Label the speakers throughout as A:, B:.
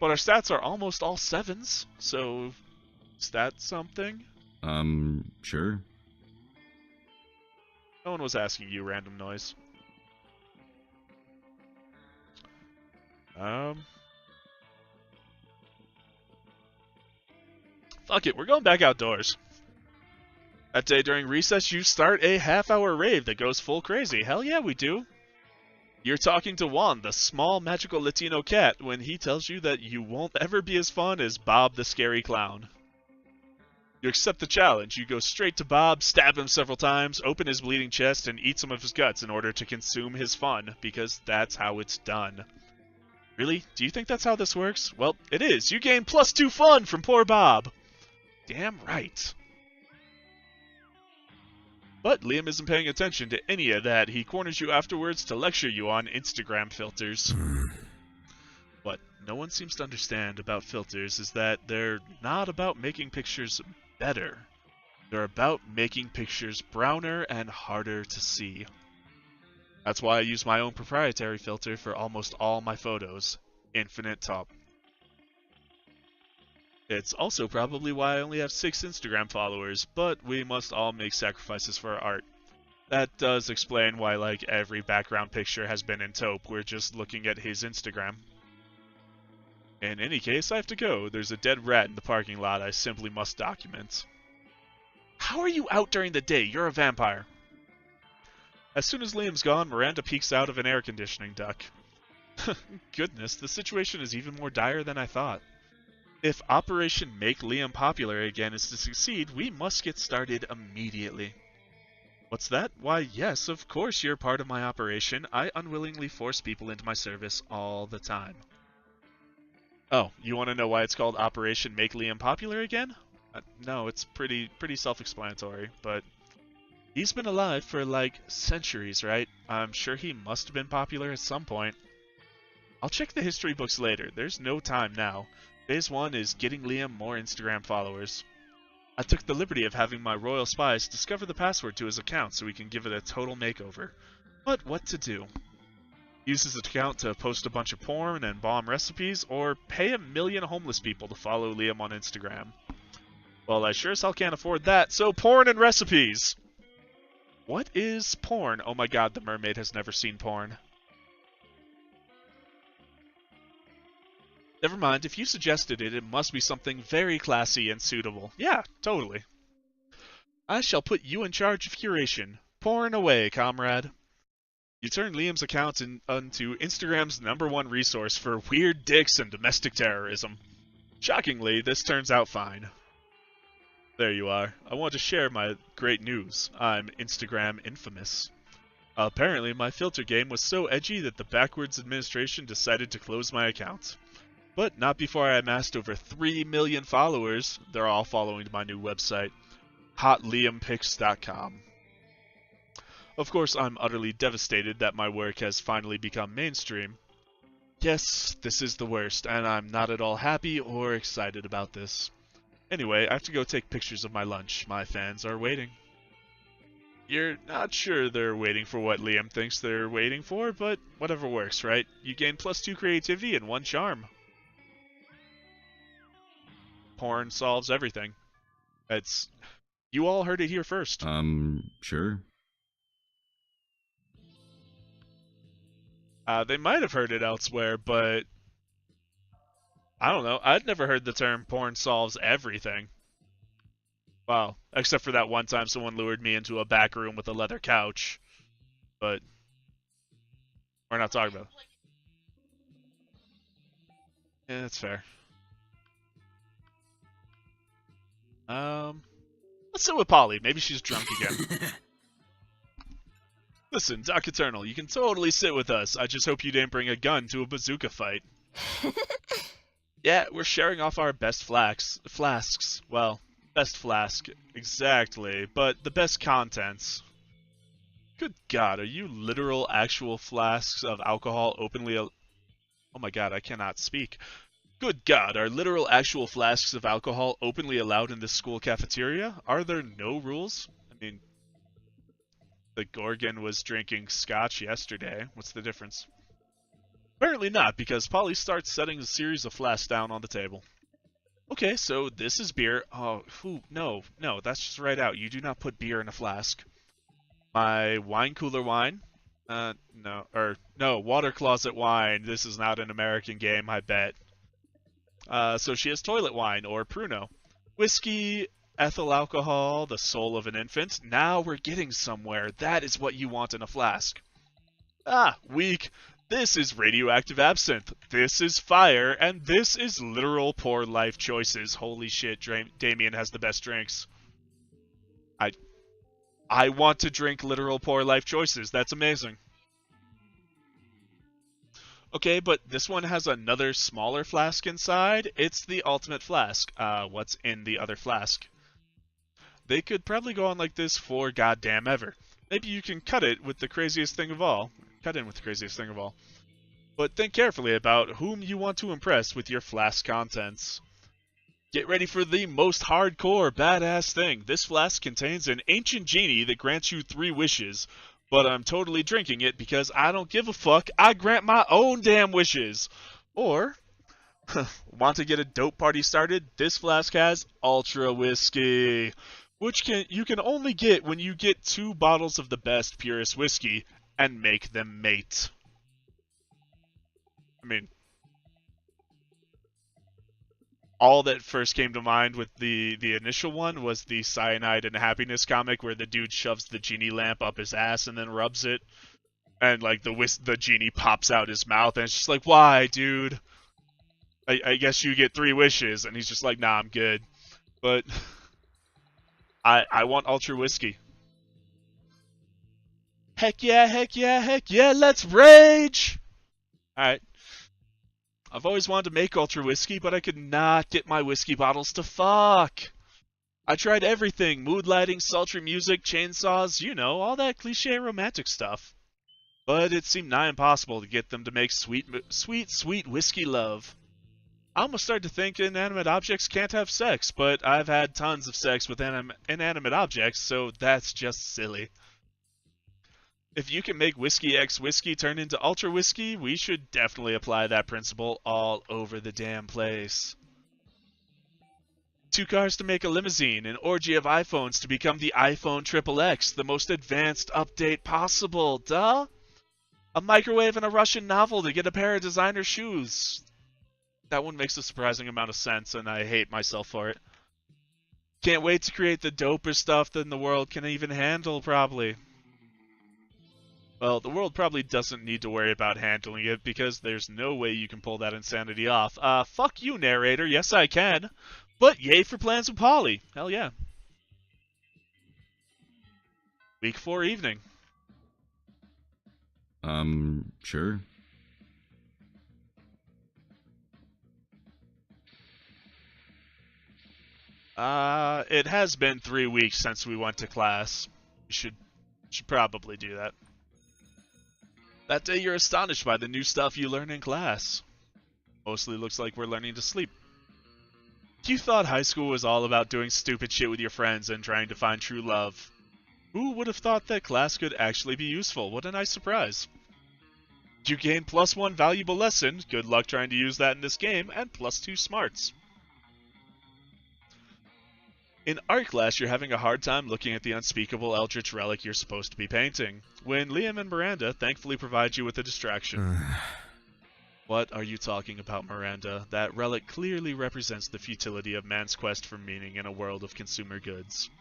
A: But our stats are almost all 7s, so is that something?
B: Sure.
A: No one was asking you, random noise. Fuck it, we're going back outdoors. That day during recess, you start a half-hour rave that goes full crazy. Hell yeah, we do. You're talking to Juan, the small magical Latino cat, when he tells you that you won't ever be as fun as Bob the scary clown. You accept the challenge. You go straight to Bob, stab him several times, open his bleeding chest, and eat some of his guts in order to consume his fun, because that's how it's done. Really? Do you think that's how this works? Well, it is. You gain +2 fun from poor Bob. Damn right. But Liam isn't paying attention to any of that. He corners you afterwards to lecture you on Instagram filters. What no one seems to understand about filters is that they're not about making pictures better. They're about making pictures browner and harder to see. That's why I use my own proprietary filter for almost all my photos, Infinite Top. It's also probably why I only have 6 Instagram followers, but we must all make sacrifices for our art. That does explain why like every background picture has been in taupe. We're just looking at his Instagram. In any case, I have to go. There's a dead rat in the parking lot I simply must document. How are you out during the day? You're a vampire. As soon as Liam's gone, Miranda peeks out of an air conditioning duct. Goodness, the situation is even more dire than I thought. If Operation Make Liam Popular again is to succeed, we must get started immediately. What's that? Why, yes, of course you're part of my operation. I unwillingly force people into my service all the time. Oh, you want to know why it's called Operation Make Liam Popular again? No, it's pretty self-explanatory, but he's been alive for like centuries, right? I'm sure he must have been popular at some point. I'll check the history books later. There's no time now. Phase 1 is getting Liam more Instagram followers. I took the liberty of having my royal spies discover the password to his account so we can give it a total makeover. But what to do? Use his account to post a bunch of porn and bomb recipes, or pay 1,000,000 homeless people to follow Liam on Instagram. Well, I sure as hell can't afford that, so porn and recipes! What is porn? Oh my god, the mermaid has never seen porn. Never mind, if you suggested it, it must be something very classy and suitable. Yeah, totally. I shall put you in charge of curation. Porn away, comrade. You turn Liam's account into Instagram's #1 resource for weird dicks and domestic terrorism. Shockingly, this turns out fine. There you are. I want to share my great news. I'm Instagram infamous. Apparently, my filter game was so edgy that the backwards administration decided to close my account. But not before I amassed over 3 million followers. They're all following my new website, hotliampics.com. Of course, I'm utterly devastated that my work has finally become mainstream. Yes, this is the worst, and I'm not at all happy or excited about this. Anyway, I have to go take pictures of my lunch. My fans are waiting. You're not sure they're waiting for what Liam thinks they're waiting for, but whatever works, right? You gain +2 creativity and 1 charm. Porn solves everything. It's... You all heard it here first.
B: Sure.
A: They might have heard it elsewhere, but... I don't know. I'd never heard the term porn solves everything. Well, except for that one time someone lured me into a back room with a leather couch. But... we're not talking about it. Yeah, that's fair. Let's sit with Polly. Maybe she's drunk again. Listen, Doc Eternal, you can totally sit with us. I just hope you didn't bring a gun to a bazooka fight. Yeah, we're sharing off our best flasks. Well, best flask, exactly, but the best contents. Good God, are you literal actual flasks of alcohol openly... Oh my god, I cannot speak. Good God, are literal actual flasks of alcohol openly allowed in this school cafeteria? Are there no rules? I mean, the Gorgon was drinking scotch yesterday. What's the difference? Apparently not, because Polly starts setting a series of flasks down on the table. Okay, so this is beer. Oh, no, that's just right out. You do not put beer in a flask. My wine cooler wine. No, water closet wine. This is not an American game, I bet. So she has toilet wine, or Pruno. Whiskey, ethyl alcohol, the soul of an infant. Now we're getting somewhere. That is what you want in a flask. Ah, weak. This is radioactive absinthe. This is fire, and this is literal poor life choices. Holy shit, Damien has the best drinks. I want to drink literal poor life choices. That's amazing. Okay, but this one has another smaller flask inside. It's the ultimate flask. What's in the other flask? They could probably go on like this for goddamn ever. Maybe you can cut it with the craziest thing of all. Cut in with the craziest thing of all. But think carefully about whom you want to impress with your flask contents. Get ready for the most hardcore, badass thing. This flask contains an ancient genie that grants you 3 wishes, but I'm totally drinking it because I don't give a fuck. I grant my own damn wishes. Or, want to get a dope party started? This flask has Ultra Whiskey, which you can only get when you get 2 bottles of the best, purest whiskey and make them mate. I mean, all that first came to mind with the initial one was the Cyanide and Happiness comic where the dude shoves the genie lamp up his ass and then rubs it, and like the genie pops out his mouth, and it's just like, why, dude? I guess you get 3 wishes, and he's just like, nah, I'm good. But I want Ultra Whiskey. Heck yeah, heck yeah, heck yeah, let's rage! Alright. I've always wanted to make Ultra Whiskey, but I could not get my whiskey bottles to fuck. I tried everything, mood lighting, sultry music, chainsaws, you know, all that cliche romantic stuff. But it seemed nigh impossible to get them to make sweet whiskey love. I almost started to think inanimate objects can't have sex, but I've had tons of sex with inanimate objects, so that's just silly. If you can make Whiskey X Whiskey turn into Ultra Whiskey, we should definitely apply that principle all over the damn place. 2 cars to make a limousine, an orgy of iPhones to become the iPhone XXX, the most advanced update possible, duh? A microwave and a Russian novel to get a pair of designer shoes. That one makes a surprising amount of sense, and I hate myself for it. Can't wait to create the dopest stuff that the world can even handle, probably. Well, the world probably doesn't need to worry about handling it, because there's no way you can pull that insanity off. Fuck you, narrator, yes I can. But yay for plans with Polly. Hell yeah. Week 4 evening.
B: Sure.
A: It has been 3 weeks since we went to class. You should probably do that. That day you're astonished by the new stuff you learn in class. Mostly looks like we're learning to sleep. You thought high school was all about doing stupid shit with your friends and trying to find true love. Who would have thought that class could actually be useful? What a nice surprise. You gain +1 valuable lesson, good luck trying to use that in this game, and +2 smarts. In art class, you're having a hard time looking at the unspeakable eldritch relic you're supposed to be painting, when Liam and Miranda thankfully provide you with a distraction. What are you talking about, Miranda? That relic clearly represents the futility of man's quest for meaning in a world of consumer goods.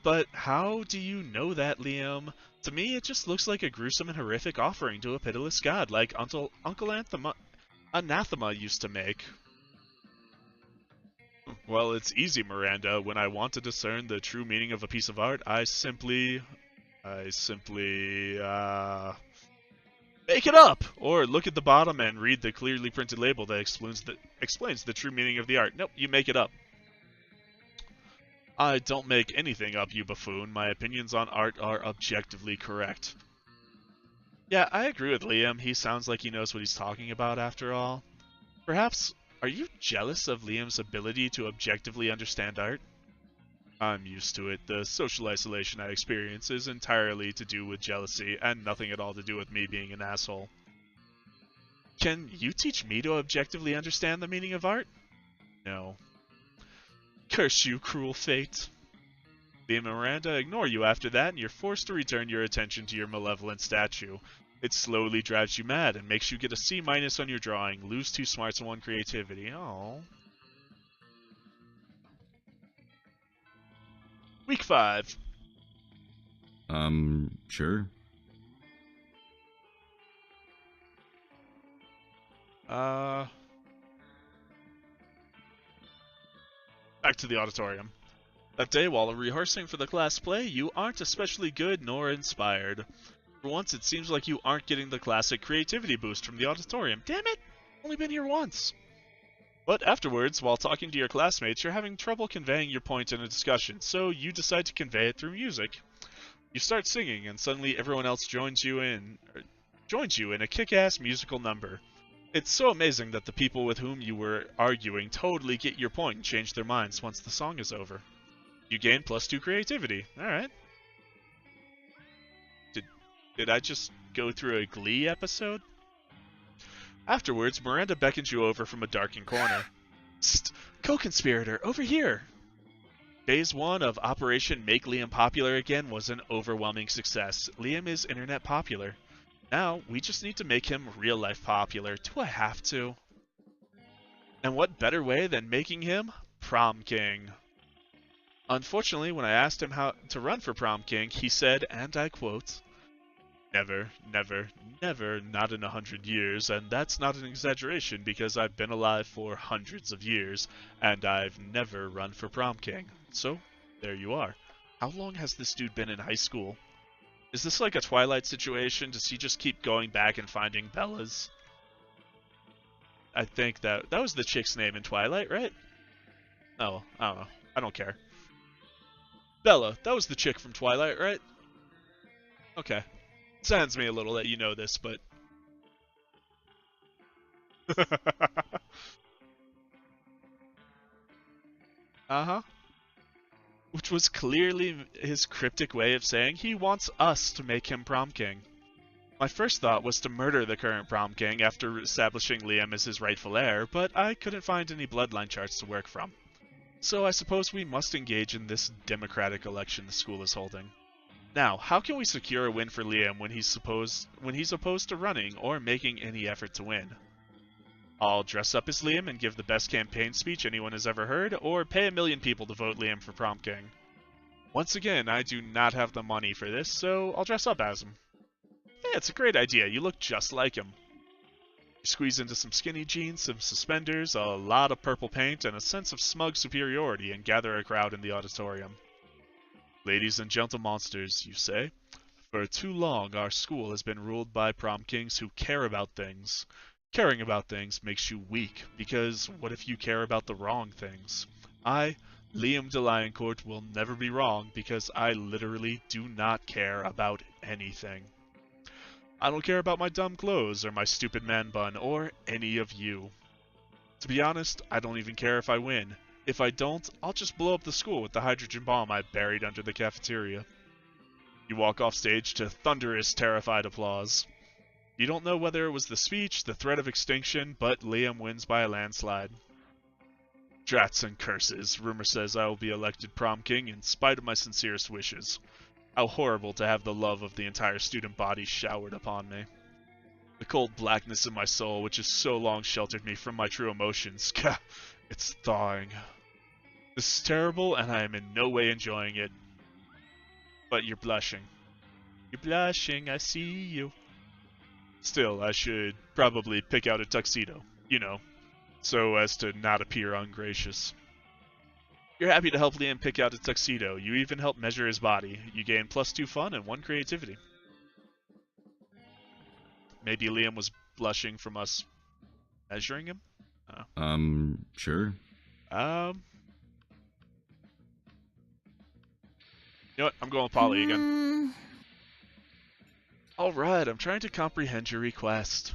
A: But how do you know that, Liam? To me, it just looks like a gruesome and horrific offering to a pitiless god, like Uncle Anathema used to make. Well, it's easy, Miranda. When I want to discern the true meaning of a piece of art, I simply, make it up! Or look at the bottom and read the clearly printed label that explains the true meaning of the art. Nope, you make it up. I don't make anything up, you buffoon. My opinions on art are objectively correct. Yeah, I agree with Liam. He sounds like he knows what he's talking about after all. Perhaps, are you jealous of Liam's ability to objectively understand art? I'm used to it. The social isolation I experience is entirely to do with jealousy, and nothing at all to do with me being an asshole. Can you teach me to objectively understand the meaning of art? No. Curse you, cruel fate. Liam and Miranda ignore you after that, and you're forced to return your attention to your malevolent statue. It slowly drives you mad and makes you get a C- on your drawing, lose 2 smarts and 1 creativity. Oh. Week 5.
B: Sure.
A: Back to the auditorium. That day, while rehearsing for the class play, you aren't especially good nor inspired. For once, it seems like you aren't getting the classic creativity boost from the auditorium. Damn it! Only been here once. But afterwards, while talking to your classmates, you're having trouble conveying your point in a discussion, so you decide to convey it through music. You start singing, and suddenly everyone else joins you in a kick-ass musical number. It's so amazing that the people with whom you were arguing totally get your point and change their minds once the song is over. You gain +2 creativity. Alright. Did I just go through a Glee episode? Afterwards, Miranda beckons you over from a darkened corner. Psst! Co-conspirator, over here! Phase 1 of Operation Make Liam Popular Again was an overwhelming success. Liam is internet popular. Now, we just need to make him real-life popular. Do I have to? And what better way than making him Prom King? Unfortunately, when I asked him how to run for Prom King, he said, and I quote, "Never, never, never, not in 100 years, and that's not an exaggeration because I've been alive for hundreds of years, and I've never run for Prom King." So, there you are. How long has this dude been in high school? Is this like a Twilight situation? Does he just keep going back and finding Bellas? I think that was the chick's name in Twilight, right? Oh, I don't know. I don't care. Bella, that was the chick from Twilight, right? Okay. Saddens me a little that you know this, but... uh-huh. Which was clearly his cryptic way of saying he wants us to make him Prom King. My first thought was to murder the current Prom King after establishing Liam as his rightful heir, but I couldn't find any bloodline charts to work from. So I suppose we must engage in this democratic election the school is holding. Now, how can we secure a win for Liam when he's opposed to running or making any effort to win? I'll dress up as Liam and give the best campaign speech anyone has ever heard, or pay 1 million people to vote Liam for Prom King. Once again, I do not have the money for this, so I'll dress up as him. Yeah, it's a great idea. You look just like him. You squeeze into some skinny jeans, some suspenders, a lot of purple paint, and a sense of smug superiority and gather a crowd in the auditorium. Ladies and gentle monsters, you say. For too long, our school has been ruled by prom kings who care about things. Caring about things makes you weak, because what if you care about the wrong things? I, Liam de Lioncourt, will never be wrong because I literally do not care about anything. I don't care about my dumb clothes or my stupid man bun or any of you. To be honest, I don't even care if I win. If I don't, I'll just blow up the school with the hydrogen bomb I buried under the cafeteria. You walk off stage to thunderous, terrified applause. You don't know whether it was the speech, the threat of extinction, but Liam wins by a landslide. Drats and curses, rumor says I will be elected prom king in spite of my sincerest wishes. How horrible to have the love of the entire student body showered upon me. The cold blackness in my soul, which has so long sheltered me from my true emotions, it's thawing. This is terrible, and I am in no way enjoying it. But you're blushing. You're blushing, I see you. Still, I should probably pick out a tuxedo, you know, so as to not appear ungracious. You're happy to help Liam pick out a tuxedo. You even help measure his body. You gain +2 fun and 1 creativity. Maybe Liam was blushing from us measuring him?
B: Sure.
A: You know what? I'm going with Polly again. Alright, I'm trying to comprehend your request.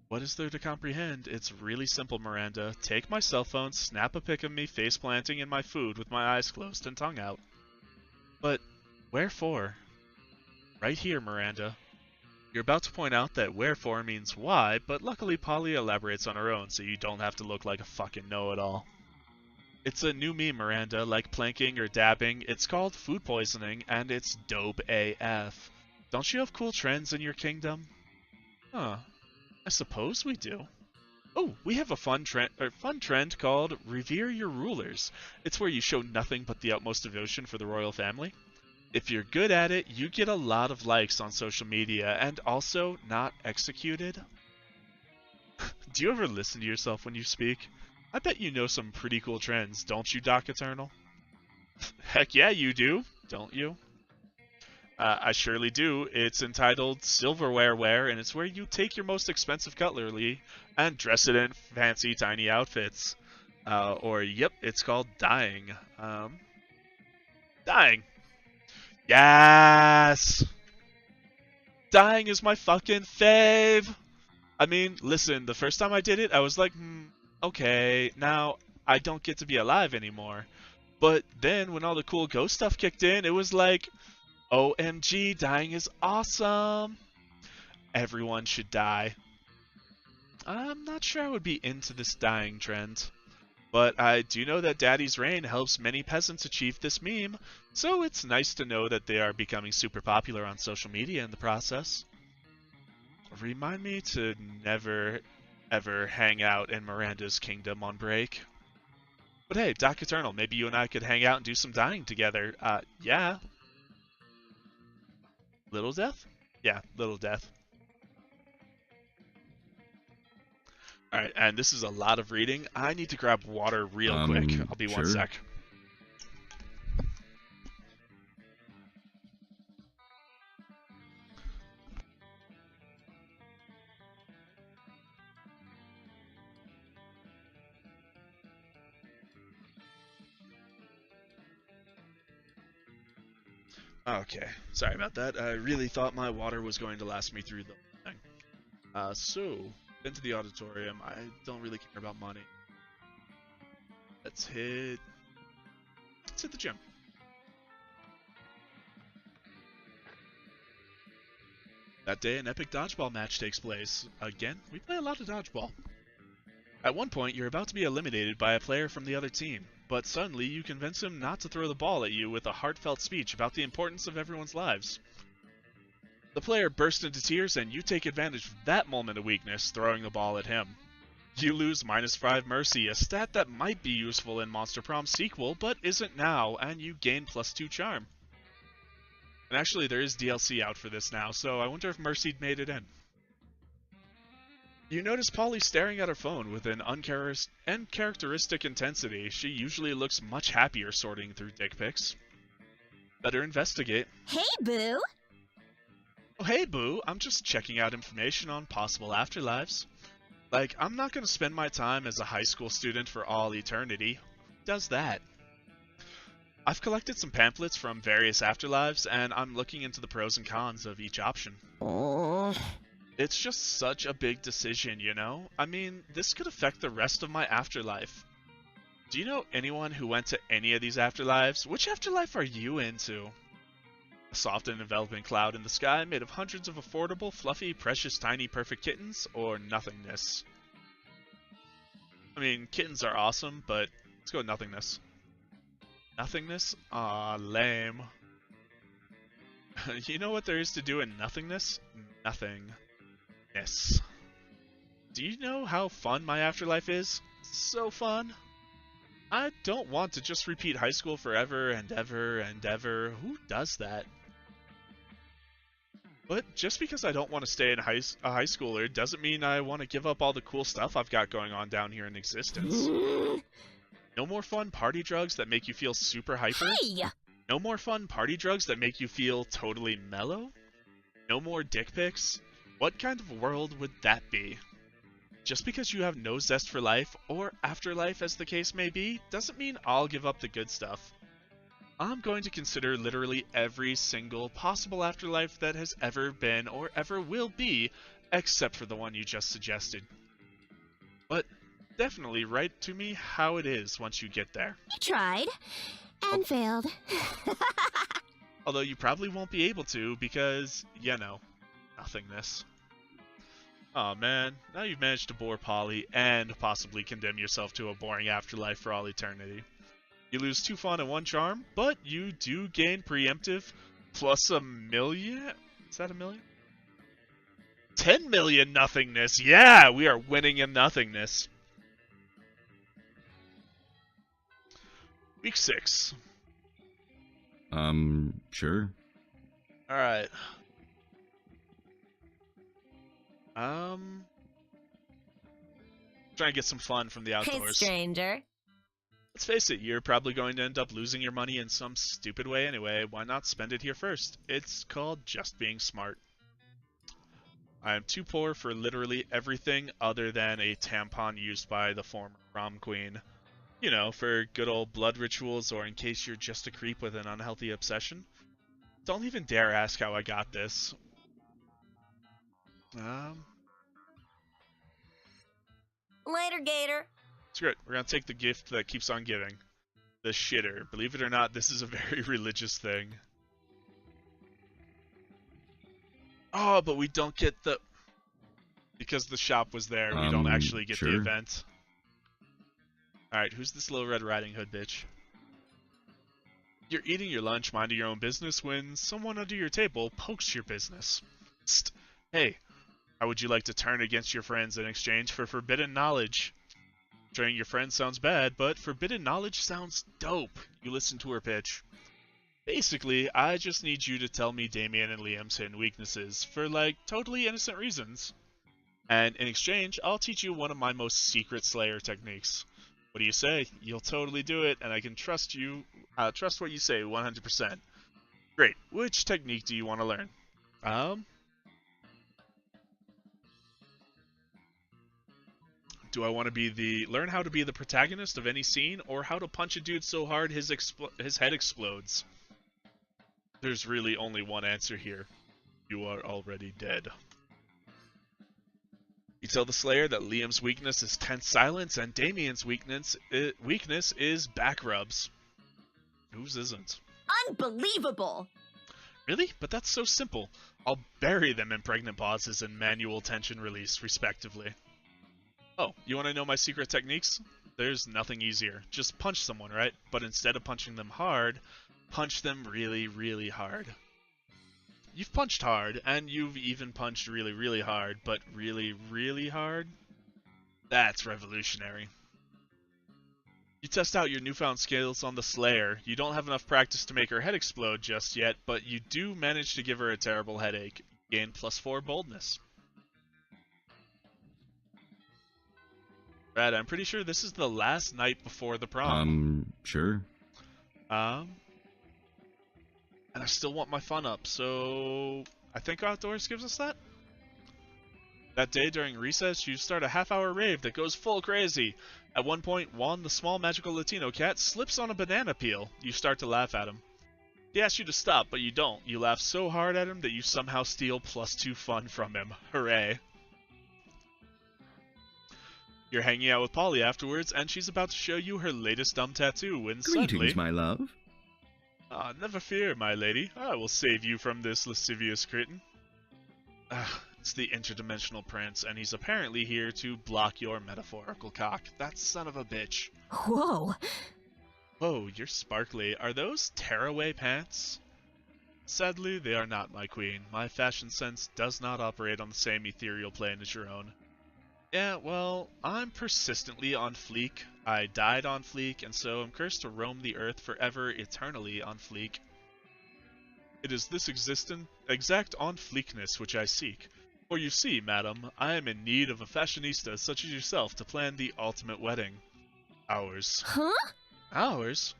A: What is there to comprehend? It's really simple, Miranda. Take my cell phone, snap a pic of me face planting in my food with my eyes closed and tongue out. But wherefore? Right here, Miranda. You're about to point out that wherefore means why, but luckily Polly elaborates on her own so you don't have to look like a fucking know-it-all. It's a new meme, Miranda, like planking or dabbing. It's called food poisoning, and it's dope AF. Don't you have cool trends in your kingdom? Huh. I suppose we do. Oh, we have a fun trend called Revere Your Rulers. It's where you show nothing but the utmost devotion for the royal family. If you're good at it, you get a lot of likes on social media, and also not executed. Do you ever listen to yourself when you speak? I bet you know some pretty cool trends, don't you, Doc Eternal? Heck yeah, you do, don't you? I surely do. It's entitled Silverware Wear, and it's where you take your most expensive cutlery and dress it in fancy, tiny outfits. Yep, it's called Dyeing. Dyeing. Yes! Dyeing is my fucking fave! I mean, listen, the first time I did it, I was like, okay, now I don't get to be alive anymore. But then when all the cool ghost stuff kicked in, it was like, OMG, dying is awesome. Everyone should die. I'm not sure I would be into this dying trend. But I do know that Daddy's Reign helps many peasants achieve this meme, so it's nice to know that they are becoming super popular on social media in the process. Remind me to never, ever hang out in Miranda's kingdom on break. But hey, Doc Eternal, maybe you and I could hang out and do some dying together. Yeah. Little Death? Yeah, Little Death. Alright, and this is a lot of reading. I need to grab water real quick. I'll be
B: sure.
A: 1 sec. Okay, sorry about that. I really thought my water was going to last me through the thing. So, been to the auditorium. I don't really care about money. Let's hit the gym. That day, an epic dodgeball match takes place. Again, we play a lot of dodgeball. At one point, you're about to be eliminated by a player from the other team, but suddenly you convince him not to throw the ball at you with a heartfelt speech about the importance of everyone's lives. The player bursts into tears and you take advantage of that moment of weakness, throwing the ball at him. You lose -5 mercy, a stat that might be useful in Monster Prom sequel, but isn't now, and you gain +2 charm. And actually, there is DLC out for this now, so I wonder if mercy made it in. You notice Polly staring at her phone with an uncharacteristic intensity. She usually looks much happier sorting through dick pics. Better investigate.
C: Hey, Boo!
A: Oh, hey, Boo. I'm just checking out information on possible afterlives. Like, I'm not gonna spend my time as a high school student for all eternity. Who does that? I've collected some pamphlets from various afterlives, and I'm looking into the pros and cons of each option. It's just such a big decision, you know? I mean, this could affect the rest of my afterlife. Do you know anyone who went to any of these afterlives? Which afterlife are you into? A soft and enveloping cloud in the sky made of hundreds of affordable, fluffy, precious, tiny, perfect kittens, or nothingness? I mean, kittens are awesome, but let's go with nothingness. Nothingness? Aw, lame. You know what there is to do in nothingness? Nothingness. Do you know how fun my afterlife is? So fun. I don't want to just repeat high school forever and ever and ever. Who does that? But just because I don't want to stay in a high schooler doesn't mean I want to give up all the cool stuff I've got going on down here in existence. No more fun party drugs that make you feel super hyper?
C: Hey!
A: No more fun party drugs that make you feel totally mellow? No more dick pics? What kind of world would that be? Just because you have no zest for life, or afterlife as the case may be, doesn't mean I'll give up the good stuff. I'm going to consider literally every single possible afterlife that has ever been or ever will be, except for the one you just suggested. But definitely write to me how it is once you get there.
C: I tried, and failed.
A: Although you probably won't be able to because, you know, nothingness. Oh man, now you've managed to bore Polly and possibly condemn yourself to a boring afterlife for all eternity. You lose 2 fun and 1 charm, but you do gain preemptive plus $1 million? Is that $1 million? 10 million nothingness! Yeah, we are winning in nothingness. Week 6.
B: Sure.
A: Alright. Trying to get some fun from the
C: Hey,
A: outdoors.
C: stranger.
A: Let's face it, you're probably going to end up losing your money in some stupid way anyway. Why not spend it here first? It's called just being smart. I am too poor for literally everything other than a tampon used by the former prom queen. You know, for good old blood rituals or in case you're just a creep with an unhealthy obsession. Don't even dare ask how I got this.
C: Later, Gator.
A: Screw it. We're gonna take the gift that keeps on giving. The shitter. Believe it or not, this is a very religious thing. Oh, but we don't get the... Because the shop was there, we don't actually get the event. Alright, who's this little Red Riding Hood bitch? You're eating your lunch, minding your own business, when someone under your table pokes your business. Psst. Hey, how would you like to turn against your friends in exchange for forbidden knowledge? Betraying your friends sounds bad, but forbidden knowledge sounds dope. You listen to her pitch. Basically, I just need you to tell me Damien and Liam's hidden weaknesses, for like, totally innocent reasons. And in exchange, I'll teach you one of my most secret Slayer techniques. What do you say? You'll totally do it, and I can trust you, trust what you say 100%. Great. Which technique do you want to learn? Do I want to learn how to be the protagonist of any scene, or how to punch a dude so hard his head explodes? There's really only one answer here. You are already dead. You tell the Slayer that Liam's weakness is tense silence, and Damien's weakness is back rubs. Whose isn't?
C: Unbelievable!
A: Really? But that's so simple. I'll bury them in pregnant pauses and manual tension release, respectively. Oh, you want to know my secret techniques? There's nothing easier. Just punch someone, right? But instead of punching them hard, punch them really, really hard. You've punched hard, and you've even punched really, really hard, but really, really hard? That's revolutionary. You test out your newfound skills on the Slayer. You don't have enough practice to make her head explode just yet, but you do manage to give her a terrible headache. Gain +4 boldness. Brad, I'm pretty sure this is the last night before the prom.
B: Sure.
A: And I still want my fun up, so I think Outdoors gives us that? That day during recess, you start a half-hour rave that goes full crazy. At one point, Juan, the small magical Latino cat, slips on a banana peel. You start to laugh at him. He asks you to stop, but you don't. You laugh so hard at him that you somehow steal +2 fun from him. Hooray. You're hanging out with Polly afterwards, and she's about to show you her latest dumb tattoo when suddenly...
B: Greetings, my love.
A: Never fear, my lady. I will save you from this lascivious cretin. It's the interdimensional prince, and he's apparently here to block your metaphorical cock. That son of a bitch.
C: Whoa.
A: Whoa, you're sparkly. Are those tearaway pants? Sadly, they are not, my queen. My fashion sense does not operate on the same ethereal plane as your own. Yeah, well, I'm persistently on fleek. I died on fleek, and so I'm cursed to roam the earth forever, eternally on fleek. It is this exact on fleekness which I seek. For you see, madam, I am in need of a fashionista such as yourself to plan the ultimate wedding. Ours.
C: Huh?
A: Ours?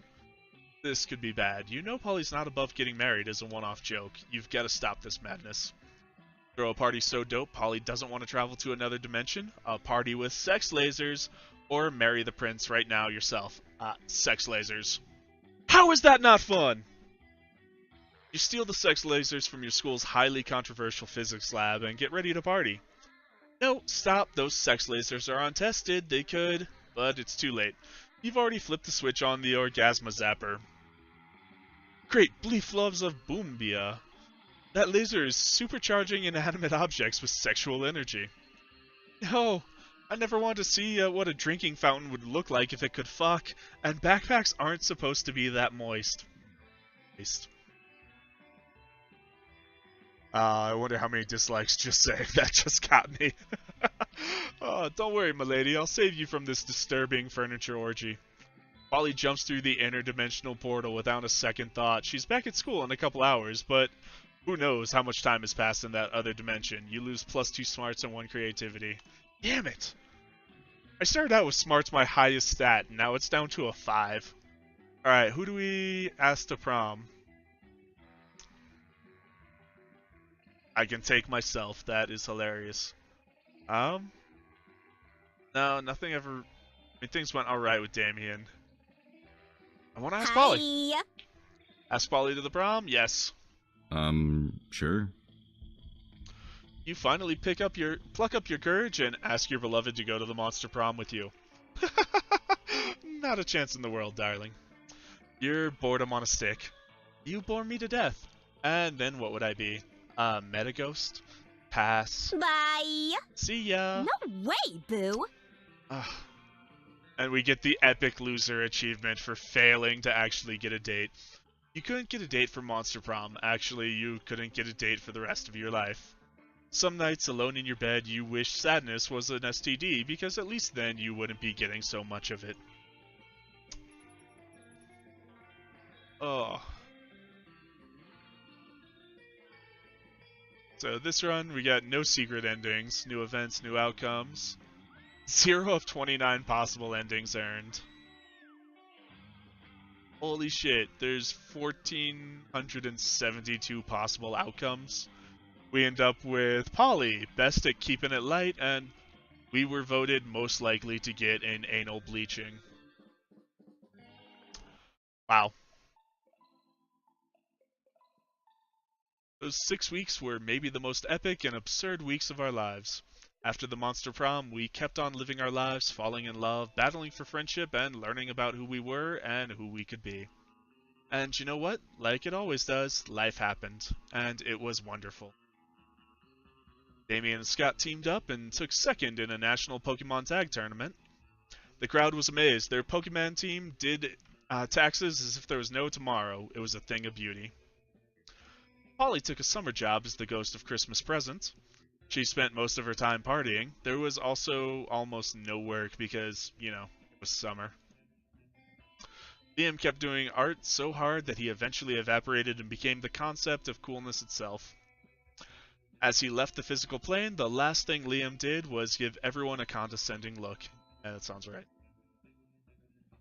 A: This could be bad. You know Polly's not above getting married as a one-off joke. You've got to stop this madness. Throw a party so dope Polly doesn't want to travel to another dimension, a party with sex lasers, or marry the prince right now yourself. Sex lasers. How is that not fun? You steal the sex lasers from your school's highly controversial physics lab and get ready to party. No, stop, those sex lasers are untested, they could, but it's too late. You've already flipped the switch on the Orgasma Zapper. Great Bleef loves of Boombia. That laser is supercharging inanimate objects with sexual energy. No, I never wanted to see what a drinking fountain would look like if it could fuck, and backpacks aren't supposed to be that moist. I wonder how many dislikes just saved. That just got me. Don't worry, milady. I'll save you from this disturbing furniture orgy. Polly jumps through the interdimensional portal without a second thought. She's back at school in a couple hours, but who knows how much time has passed in that other dimension. You lose +2 smarts and 1 creativity. Damn it! I started out with smarts my highest stat, and now it's down to a 5. Alright, who do we ask to prom? I can take myself. That is hilarious. No, nothing ever... I mean, things went alright with Damien. I want to ask Polly.
C: Hi.
A: Ask Polly to the prom? Yes.
B: Sure.
A: You finally pluck up your courage and ask your beloved to go to the Monster Prom with you. Not a chance in the world, darling. You're boredom on a stick. You bore me to death. And then what would I be? Metaghost? Pass.
C: Bye.
A: See ya.
C: No way, boo.
A: And we get the epic loser achievement for failing to actually get a date. You couldn't get a date for Monster Prom. Actually, you couldn't get a date for the rest of your life. Some nights alone in your bed, you wish sadness was an STD, because at least then you wouldn't be getting so much of it. Oh. So this run, we got no secret endings, new events, new outcomes. 0 of 29 possible endings earned. Holy shit, there's 1,472 possible outcomes. We end up with Polly, best at keeping it light, and we were voted most likely to get an anal bleaching. Wow. Those 6 weeks were maybe the most epic and absurd weeks of our lives. After the Monster Prom, we kept on living our lives, falling in love, battling for friendship, and learning about who we were and who we could be. And you know what? Like it always does, life happened, and it was wonderful. Damien and Scott teamed up and took second in a national Pokemon tag tournament. The crowd was amazed. Their Pokemon team did taxes as if there was no tomorrow. It was a thing of beauty. Polly took a summer job as the ghost of Christmas Present. She spent most of her time partying. There was also almost no work because, you know, it was summer. Liam kept doing art so hard that he eventually evaporated and became the concept of coolness itself. As he left the physical plane, the last thing Liam did was give everyone a condescending look. Yeah, that sounds right.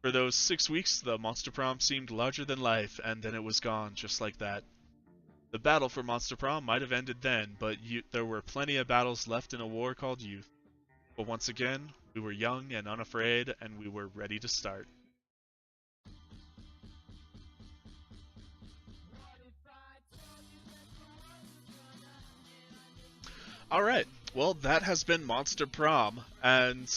A: For those 6 weeks, the Monster Prom seemed larger than life, and then it was gone, just like that. The battle for Monster Prom might have ended then, but there were plenty of battles left in a war called youth. But once again, we were young and unafraid, and we were ready to start. Alright, well that has been Monster Prom, and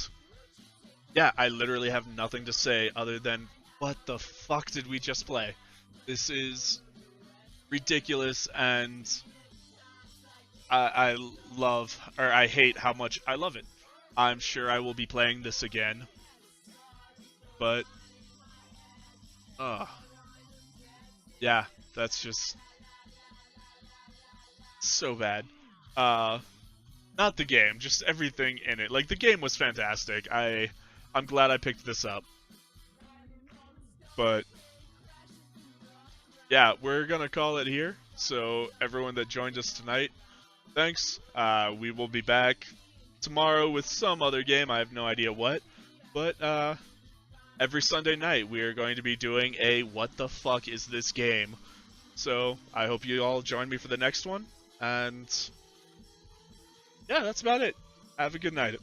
A: yeah, I literally have nothing to say other than, what the fuck did we just play? This is ridiculous, and I love, or I hate how much I love it. I'm sure I will be playing this again, but yeah, that's just so bad. Not the game, just everything in it. Like, the game was fantastic. I'm glad I picked this up, but yeah, we're gonna call it here. So everyone that joined us tonight, thanks. We will be back tomorrow with some other game. I have no idea what, but every Sunday night we are going to be doing a what the fuck is this game. So I hope you all join me for the next one, and yeah, that's about it. Have a good night.